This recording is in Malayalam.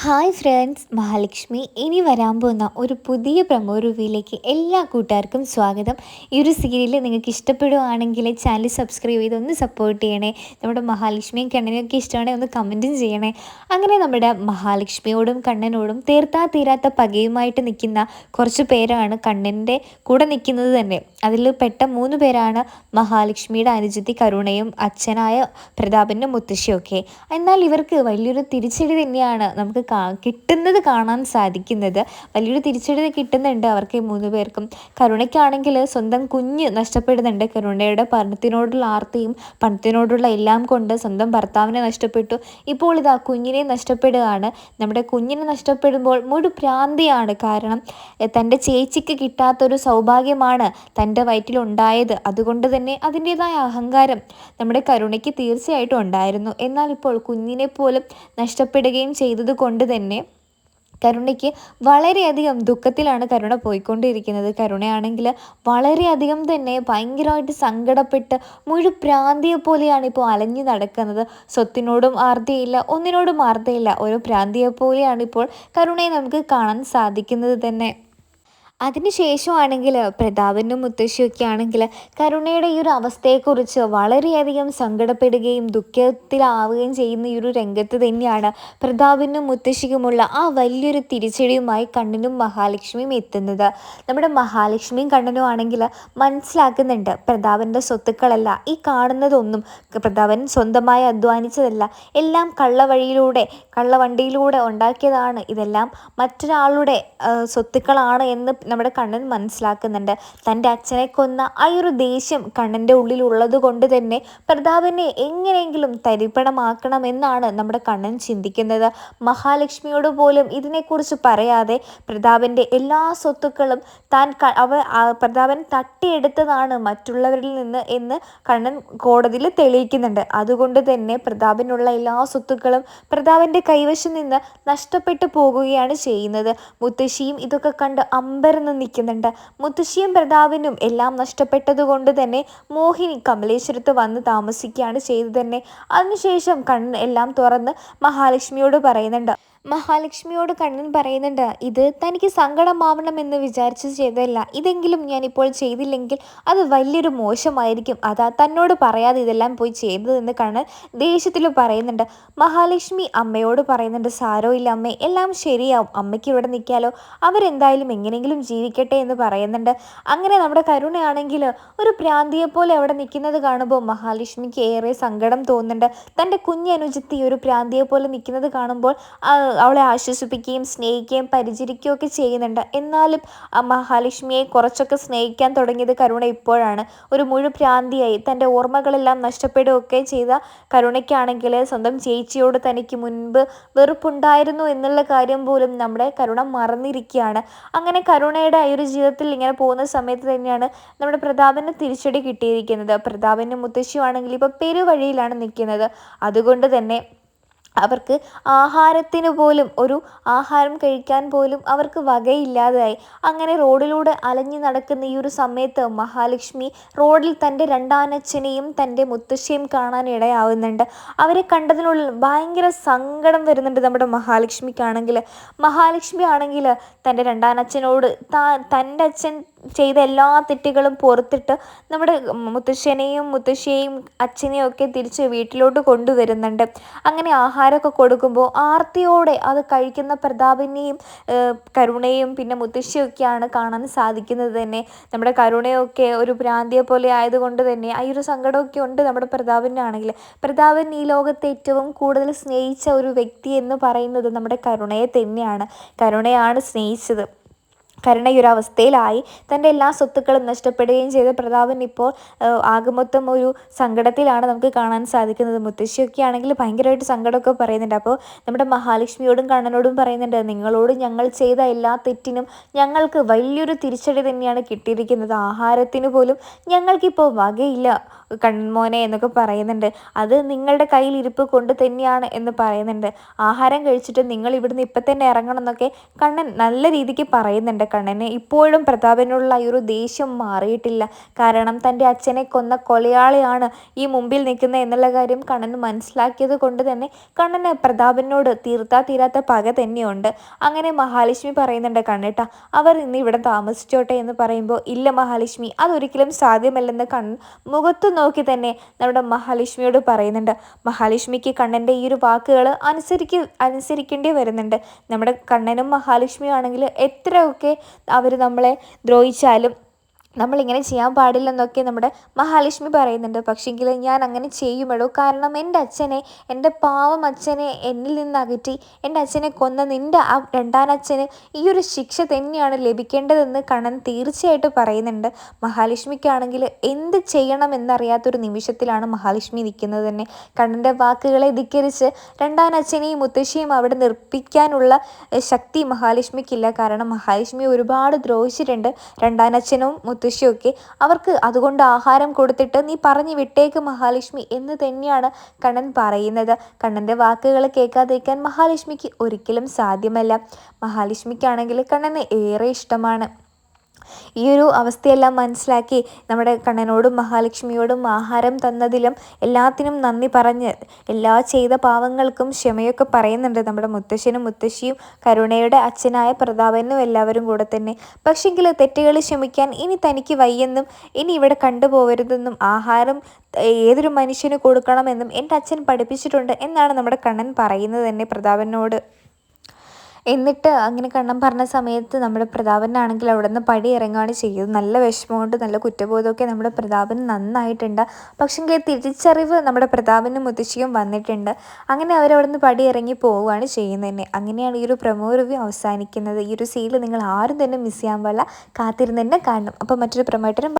ഹായ് ഫ്രണ്ട്സ്, മഹാലക്ഷ്മി ഇനി വരാൻ പോകുന്ന ഒരു പുതിയ പ്രമോ റിവ്യൂയിലേക്ക് എല്ലാ കൂട്ടുകാർക്കും സ്വാഗതം. ഈ ഒരു സീരിയൽ നിങ്ങൾക്ക് ഇഷ്ടപ്പെടുകയാണെങ്കിൽ ചാനൽ സബ്സ്ക്രൈബ് ചെയ്ത് ഒന്ന് സപ്പോർട്ട് ചെയ്യണേ. നമ്മുടെ മഹാലക്ഷ്മിയും കണ്ണനൊക്കെ ഇഷ്ടമാണെങ്കിൽ ഒന്ന് കമൻറ്റും ചെയ്യണേ. അങ്ങനെ നമ്മുടെ മഹാലക്ഷ്മിയോടും കണ്ണനോടും തീരാത്ത പകയുമായിട്ട് നിൽക്കുന്ന കുറച്ച് പേരാണ് കണ്ണൻ്റെ കൂടെ നിൽക്കുന്നത് തന്നെ. അതിൽ പെട്ട 3 പേരാണ് മഹാലക്ഷ്മിയുടെ അനുജത്തി കരുണയും അച്ഛനായ പ്രതാപൻ്റെ മുത്തശ്ശിയൊക്കെ. എന്നാൽ ഇവർക്ക് വലിയൊരു തിരിച്ചടി തന്നെയാണ് നമുക്ക് കിട്ടുന്നത്, കാണാൻ സാധിക്കുന്നത്. വലിയൊരു തിരിച്ചടി കിട്ടുന്നുണ്ട് അവർക്ക് 3 പേർക്കും. കരുണയ്ക്കാണെങ്കിൽ സ്വന്തം കുഞ്ഞ് നഷ്ടപ്പെടുന്നുണ്ട്. കരുണയുടെ പണത്തിനോടുള്ള ആർത്തിയും പണത്തിനോടുള്ള എല്ലാം കൊണ്ട് സ്വന്തം ഭർത്താവിനെ നഷ്ടപ്പെട്ടു. ഇപ്പോൾ ഇതാ കുഞ്ഞിനെ നഷ്ടപ്പെടുകയാണ്. നമ്മുടെ കുഞ്ഞിനെ നഷ്ടപ്പെടുമ്പോൾ മുഴു ഭ്രാന്തിയാണ്. കാരണം തൻ്റെ ചേച്ചിക്ക് കിട്ടാത്തൊരു സൗഭാഗ്യമാണ് തൻ്റെ വയറ്റിലുണ്ടായത്. അതുകൊണ്ട് തന്നെ അതിൻ്റേതായ അഹങ്കാരം നമ്മുടെ കരുണയ്ക്ക് തീർച്ചയായിട്ടും ഉണ്ടായിരുന്നു. എന്നാൽ ഇപ്പോൾ കുഞ്ഞിനെ പോലും നഷ്ടപ്പെടുകയും ചെയ്തത് കൊണ്ട് തന്നെ കരുണയ്ക്ക് വളരെയധികം ദുഃഖത്തിലാണ് കരുണ പോയിക്കൊണ്ടിരിക്കുന്നത്. കരുണയാണെങ്കിൽ വളരെയധികം തന്നെ ഭയങ്കരമായിട്ട് സങ്കടപ്പെട്ട് പ്രാന്തിയെ പോലെയാണ് ഇപ്പോൾ അലഞ്ഞു നടക്കുന്നത്. സ്വത്തിനോടും ആർത്തിയില്ല, ഒന്നിനോടും ആർത്തിയില്ല. ഒരു പ്രാന്തിയെ പോലെയാണ് ഇപ്പോൾ കരുണയെ നമുക്ക് കാണാൻ സാധിക്കുന്നത് തന്നെ. അതിനുശേഷമാണെങ്കിൽ പ്രതാപനും മുത്തശ്ശിയൊക്കെ ആണെങ്കിൽ കരുണയുടെ ഈ ഒരു അവസ്ഥയെക്കുറിച്ച് വളരെയധികം സങ്കടപ്പെടുകയും ദുഃഖത്തിലാവുകയും ചെയ്യുന്ന ഈ ഒരു രംഗത്ത് തന്നെയാണ് പ്രതാപനും മുത്തശ്ശിക്കുമുള്ള ആ വലിയൊരു തിരിച്ചടിയുമായി കണ്ണനും മഹാലക്ഷ്മിയും എത്തുന്നത്. നമ്മുടെ മഹാലക്ഷ്മിയും കണ്ണനും ആണെങ്കിൽ മനസ്സിലാക്കുന്നുണ്ട് പ്രതാപൻ്റെ സ്വത്തുക്കളല്ല ഈ കാണുന്നതൊന്നും പ്രതാപൻ സ്വന്തമായി അധ്വാനിച്ചതല്ല, എല്ലാം കള്ളവണ്ടിയിലൂടെ ഉണ്ടാക്കിയതാണ്, ഇതെല്ലാം മറ്റൊരാളുടെ സ്വത്തുക്കളാണ് എന്ന് നമ്മുടെ കണ്ണൻ മനസ്സിലാക്കുന്നുണ്ട്. തൻ്റെ അച്ഛനെ കൊന്ന ആ ഒരു ദേഷ്യം കണ്ണൻ്റെ ഉള്ളിലുള്ളത് കൊണ്ട് തന്നെ പ്രതാപനെ എങ്ങനെയെങ്കിലും തരിപ്പണമാക്കണമെന്നാണ് നമ്മുടെ കണ്ണൻ ചിന്തിക്കുന്നത്. മഹാലക്ഷ്മിയോട് പോലും ഇതിനെക്കുറിച്ച് പറയാതെ പ്രതാപൻ്റെ എല്ലാ സ്വത്തുക്കളും പ്രതാപൻ തട്ടിയെടുത്തതാണ് മറ്റുള്ളവരിൽ നിന്ന് എന്ന് കണ്ണൻ കോടതിയിൽ തെളിയിക്കുന്നുണ്ട്. അതുകൊണ്ട് തന്നെ പ്രതാപനുള്ള എല്ലാ സ്വത്തുക്കളും പ്രതാപൻ്റെ കൈവശം നിന്ന് നഷ്ടപ്പെട്ടു പോകുകയാണ് ചെയ്യുന്നത്. മുത്തശ്ശിയും ഇതൊക്കെ കണ്ട് അമ്പരന്ന് നിൽക്കുന്നുണ്ട്. മുത്തശ്ശിയും പ്രതാപനും എല്ലാം നഷ്ടപ്പെട്ടതുകൊണ്ട് തന്നെ മോഹിനി കമലേശ്വരത്ത് വന്ന് താമസിക്കുകയാണ് ചെയ്തത് തന്നെ. അതിനുശേഷം കണ്ണൻ എല്ലാം തുറന്ന് മഹാലക്ഷ്മിയോട് കണ്ണൻ പറയുന്നുണ്ട്, ഇത് തനിക്ക് സങ്കടമാവണമെന്ന് വിചാരിച്ച് ചെയ്തതല്ല, ഇതെങ്കിലും ഞാനിപ്പോൾ ചെയ്തില്ലെങ്കിൽ അത് വലിയൊരു മോശമായിരിക്കും, അതാ തന്നോട് പറയാതെ ഇതെല്ലാം പോയി ചെയ്തതെന്ന് കണ്ണൻ ദേഷ്യത്തിൽ പറയുന്നുണ്ട്. മഹാലക്ഷ്മി അമ്മയോട് പറയുന്നുണ്ട്, സാരമില്ല അമ്മേ, എല്ലാം ശരിയാവും, അമ്മയ്ക്ക് ഇവിടെ നിൽക്കാലോ, അവരെന്തായാലും എങ്ങനെയെങ്കിലും ജീവിക്കട്ടെ എന്ന് പറയുന്നുണ്ട്. അങ്ങനെ നമ്മുടെ കരുണയാണെങ്കിൽ ഒരു പ്രാന്തിയെപ്പോലെ അവിടെ നിൽക്കുന്നത് കാണുമ്പോൾ മഹാലക്ഷ്മിക്ക് ഏറെ സങ്കടം തോന്നുന്നുണ്ട്. തൻ്റെ കുഞ്ഞനുജത്തി ഒരു പ്രാന്തിയെപ്പോലെ നിൽക്കുന്നത് കാണുമ്പോൾ അവളെ ആശ്വസിപ്പിക്കുകയും സ്നേഹിക്കുകയും പരിചരിക്കുകയും ഒക്കെ ചെയ്യുന്നുണ്ട്. എന്നാലും ആ മഹാലക്ഷ്മിയെ കുറച്ചൊക്കെ സ്നേഹിക്കാൻ തുടങ്ങിയത് കരുണ ഇപ്പോഴാണ്. ഒരു പ്രാന്തിയായി തൻ്റെ ഓർമ്മകളെല്ലാം നഷ്ടപ്പെടുകയൊക്കെ ചെയ്ത കരുണയ്ക്കാണെങ്കിൽ സ്വന്തം ചേച്ചിയോട് തനിക്ക് മുൻപ് വെറുപ്പുണ്ടായിരുന്നു എന്നുള്ള കാര്യം പോലും നമ്മുടെ കരുണ മറന്നിരിക്കുകയാണ്. അങ്ങനെ കരുണയുടെ ആ ഒരു ജീവിതത്തിൽ ഇങ്ങനെ പോകുന്ന സമയത്ത് തന്നെയാണ് നമ്മുടെ പ്രതാപന് തിരിച്ചടി കിട്ടിയിരിക്കുന്നത്. പ്രതാപനും മുത്തശ്ശിയുമാണെങ്കിൽ ഇപ്പോൾ പെരുവഴിയിലാണ് നിൽക്കുന്നത്. അതുകൊണ്ട് തന്നെ അവർക്ക് ആഹാരം കഴിക്കാൻ പോലും അവർക്ക് വകയില്ലാതായി. അങ്ങനെ റോഡിലൂടെ അലഞ്ഞു നടക്കുന്ന ഈ ഒരു സമയത്ത് മഹാലക്ഷ്മി റോഡിൽ തൻ്റെ രണ്ടാനച്ഛനെയും തൻ്റെ മുത്തശ്ശിയും കാണാൻ ഇടയാവുന്നുണ്ട്. അവരെ കണ്ടതിനുള്ളിൽ ഭയങ്കര സങ്കടം വരുന്നുണ്ട് നമ്മുടെ മഹാലക്ഷ്മി ആണെങ്കിൽ തൻ്റെ രണ്ടാനച്ഛനോട് തൻ്റെ അച്ഛൻ ചെയ്ത എല്ലാ തെറ്റുകളും പുറത്തിട്ട് നമ്മുടെ മുത്തശ്ശിയെയും അച്ഛനെയും ഒക്കെ തിരിച്ച് വീട്ടിലോട്ട് കൊണ്ടുവരുന്നുണ്ട്. അങ്ങനെ ആഹാരമൊക്കെ കൊടുക്കുമ്പോൾ ആർത്തിയോടെ അത് കഴിക്കുന്ന പ്രതാപിനെയും കരുണയും പിന്നെ മുത്തശ്ശിയൊക്കെയാണ് കാണാൻ സാധിക്കുന്നത് തന്നെ. നമ്മുടെ കരുണയൊക്കെ ഒരു ഭ്രാന്തിയെ പോലെ ആയതുകൊണ്ട് തന്നെ ആ ഒരു സങ്കടമൊക്കെ ഉണ്ട് നമ്മുടെ പ്രതാപനാണെങ്കിൽ. പ്രതാപൻ ഈ ലോകത്തെ ഏറ്റവും കൂടുതൽ സ്നേഹിച്ച ഒരു വ്യക്തി എന്ന് പറയുന്നത് നമ്മുടെ കരുണയെ തന്നെയാണ്. കരുണയാണ് സ്നേഹിച്ചത്. കരുണ ഈ ഒരു അവസ്ഥയിലായി തൻ്റെ എല്ലാ സ്വത്തുക്കളും നഷ്ടപ്പെടുകയും ചെയ്ത പ്രതാപൻ ഇപ്പോൾ ആകെമൊത്തം ഒരു സങ്കടത്തിലാണ് നമുക്ക് കാണാൻ സാധിക്കുന്നത്. മുത്തശ്ശിയൊക്കെ ആണെങ്കിൽ ഭയങ്കരമായിട്ട് സങ്കടമൊക്കെ പറയുന്നുണ്ട്. അപ്പോൾ നമ്മുടെ മഹാലക്ഷ്മിയോടും കണ്ണനോടും പറയുന്നുണ്ട്, നിങ്ങളോട് ഞങ്ങൾ ചെയ്ത എല്ലാ തെറ്റിനും ഞങ്ങൾക്ക് വലിയൊരു തിരിച്ചടി തന്നെയാണ് കിട്ടിയിരിക്കുന്നത്. ആഹാരത്തിന് പോലും ഞങ്ങൾക്കിപ്പോൾ വകയില്ല കണ്ണൻമോനെ എന്നൊക്കെ പറയുന്നുണ്ട്. അത് നിങ്ങളുടെ കയ്യിൽ ഇരിപ്പ് കൊണ്ട് തന്നെയാണ് എന്ന് പറയുന്നുണ്ട്. ആഹാരം കഴിച്ചിട്ട് നിങ്ങൾ ഇവിടുന്ന് ഇപ്പം തന്നെ ഇറങ്ങണം എന്നൊക്കെ കണ്ണൻ നല്ല രീതിക്ക് പറയുന്നുണ്ട്. കണ്ണന് ഇപ്പോഴും പ്രതാപനോടുള്ള ഈ ഒരു ദേഷ്യം മാറിയിട്ടില്ല. കാരണം തൻ്റെ അച്ഛനെ കൊന്ന കൊലയാളിയാണ് ഈ മുമ്പിൽ നിൽക്കുന്നത് എന്നുള്ള കാര്യം കണ്ണന് മനസ്സിലാക്കിയത് കൊണ്ട് തന്നെ കണ്ണന് പ്രതാപനോട് തീരാത്ത പക തന്നെയുണ്ട്. അങ്ങനെ മഹാലക്ഷ്മി പറയുന്നുണ്ട്, കണ്ണേട്ട അവർ ഇന്ന് ഇവിടെ താമസിച്ചോട്ടെ എന്ന് പറയുമ്പോൾ, ഇല്ല മഹാലക്ഷ്മി, അതൊരിക്കലും സാധ്യമല്ലെന്ന് കണ്ണൻ മുഖത്ത് നോക്കി തന്നെ നമ്മുടെ മഹാലക്ഷ്മിയോട് പറയുന്നുണ്ട്. മഹാലക്ഷ്മിക്ക് കണ്ണൻ്റെ ഈ ഒരു വാക്കുകൾ അനുസരിക്കേണ്ടി വരുന്നുണ്ട്. നമ്മുടെ കണ്ണനും മഹാലക്ഷ്മിയും ആണെങ്കിൽ എത്രയൊക്കെ അവർ നമ്മളെ ദ്രോഹിച്ചാലും നമ്മളിങ്ങനെ ചെയ്യാൻ പാടില്ലെന്നൊക്കെ നമ്മുടെ മഹാലക്ഷ്മി പറയുന്നുണ്ട്. പക്ഷേങ്കിൽ ഞാൻ അങ്ങനെ ചെയ്യുമെടോ, കാരണം എൻ്റെ പാവം അച്ഛനെ എന്നിൽ നിന്ന് അകറ്റി എൻ്റെ അച്ഛനെ കൊന്ന നിൻ്റെ ആ രണ്ടാനച്ഛന് ഈ ഒരു ശിക്ഷ തന്നെയാണ് ലഭിക്കേണ്ടതെന്ന് കണ്ണൻ തീർച്ചയായിട്ടും പറയുന്നുണ്ട്. മഹാലക്ഷ്മിക്കാണെങ്കിൽ എന്ത് ചെയ്യണമെന്നറിയാത്തൊരു നിമിഷത്തിലാണ് മഹാലക്ഷ്മി നിൽക്കുന്നത് തന്നെ. കണ്ണൻ്റെ വാക്കുകളെ ധിക്കരിച്ച് രണ്ടാനച്ഛനെയും മുത്തശ്ശിയും അവിടെ നിർപ്പിക്കാനുള്ള ശക്തി മഹാലക്ഷ്മിക്കില്ല. കാരണം മഹാലക്ഷ്മി ഒരുപാട് ദ്രോഹിച്ചിട്ടുണ്ട് രണ്ടാനച്ഛനും മുത്തശ്ശിയൊക്കെ. അവർക്ക് അതുകൊണ്ട് ആഹാരം കൊടുത്തിട്ട് നീ പറഞ്ഞു വിട്ടേക്ക് മഹാലക്ഷ്മി എന്ന് തന്നെയാണ് കണ്ണൻ പറയുന്നത്. കണ്ണൻ്റെ വാക്കുകൾ കേൾക്കാതിരിക്കാൻ മഹാലക്ഷ്മിക്ക് ഒരിക്കലും സാധ്യമല്ല. മഹാലക്ഷ്മിക്കാണെങ്കിൽ കണ്ണനെ ഏറെ ഇഷ്ടമാണ്. ഈ ഒരു അവസ്ഥയെല്ലാം മനസ്സിലാക്കി നമ്മുടെ കണ്ണനോടും മഹാലക്ഷ്മിയോടും ആഹാരം തന്നതിലും എല്ലാത്തിനും നന്ദി പറഞ്ഞ് എല്ലാ ചെയ്ത പാവങ്ങൾക്കും ക്ഷമയൊക്കെ പറയുന്നുണ്ട് നമ്മുടെ മുത്തശ്ശനും മുത്തശ്ശിയും കരുണയുടെ അച്ഛനായ പ്രതാപനും എല്ലാവരും കൂടെ തന്നെ. പക്ഷെങ്കിൽ തെറ്റുകൾ ക്ഷമിക്കാൻ ഇനി തനിക്ക് വയ്യെന്നും ഇനി ഇവിടെ കണ്ടുപോകരുതെന്നും ആഹാരം ഏതൊരു മനുഷ്യന് കൊടുക്കണമെന്നും എൻ്റെ അച്ഛൻ പഠിപ്പിച്ചിട്ടുണ്ട് എന്നാണ് നമ്മുടെ കണ്ണൻ പറയുന്നത് തന്നെ പ്രതാപനോട്. എന്നിട്ട് അങ്ങനെ കണ്ണൻ പറഞ്ഞ സമയത്ത് നമ്മുടെ പ്രതാപനാണെങ്കിൽ അവിടെ നിന്ന് പടി ഇറങ്ങുകയാണ് ചെയ്യുന്നത്. നല്ല വിഷമമുണ്ട്, നല്ല കുറ്റബോധമൊക്കെ നമ്മുടെ പ്രതാപന് നന്നായിട്ടുണ്ട്. പക്ഷെങ്കിൽ തിരിച്ചറിവ് നമ്മുടെ പ്രതാപനും മുത്തശ്ശിയും വന്നിട്ടുണ്ട്. അങ്ങനെ അവരവിടെ നിന്ന് പടി ഇറങ്ങി പോവുകയാണ് ചെയ്യുന്നത് തന്നെ. അങ്ങനെയാണ് ഈ ഒരു പ്രൊമോ റിവ്യൂ അവസാനിക്കുന്നത്. ഈ ഒരു സീരിയൽ നിങ്ങൾ ആരും തന്നെ മിസ് ചെയ്യാൻ പാടില്ല, കാത്തിരുന്ന് തന്നെ കാണണം. അപ്പോൾ മറ്റൊരു പ്രൊമോട്ടറും